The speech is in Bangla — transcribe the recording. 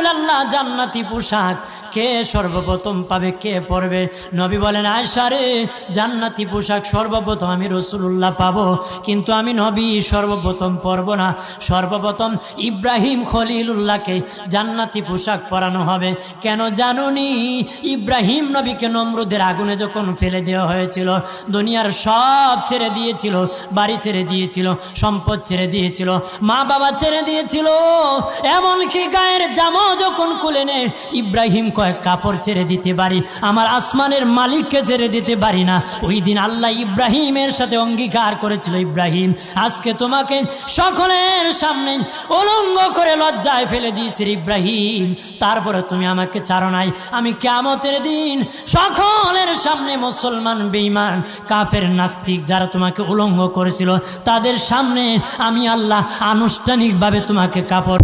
রাসূলুল্লাহ জান্নাতি পোশাক কে সর্বপ্রথম পাবে, কে পরবে? নবী বলেন, আয়েশা রে, জান্নাতি পোশাক সর্বপ্রথম আমি রাসূলুল্লাহ পাবো, কিন্তু আমি নবী সর্বপ্রথম পরব না। সর্বপ্রথম ইব্রাহিম খলিলুল্লাহকে জান্নাতি পোশাক পরানো হবে। কেন জানুনি? ইব্রাহিম নবীকে নমরুদের আগুনে যখন ফেলে দেওয়া হয়েছিল, দুনিয়ার সব ছেড়ে দিয়েছিল, বাড়ি ছেড়ে দিয়েছিল, সম্পদ ছেড়ে দিয়েছিল, মা বাবা ছেড়ে দিয়েছিল, এমনকি গায়ের জামাও যখন খুলে নেয়, ইব্রাহিম কয়েক কাপড় ছেড়ে দিতে পারি, আমার আসমানের মালিককে ছেড়ে দিতে পারি না। ওই দিন আল্লাহ ইব্রাহিমের সাথে অঙ্গীকার করেছিল, ইব্রাহিম আজকে তোমাকে সকলের সামনে উলঙ্গ করে লজ্জায় ফেলে দিয়েছি ইব্রাহিম, তারপরে তুমি আমাকে ছাড়ো নাই। আমি কিয়ামতের দিন সকলের সামনে মুসলমান, বেঈমান, কাফের, নাস্তিক যারা তোমাকে উলঙ্গ করেছিল, তাদের সামনে আমি আল্লাহ আনুষ্ঠানিকভাবে তোমাকে কাপড়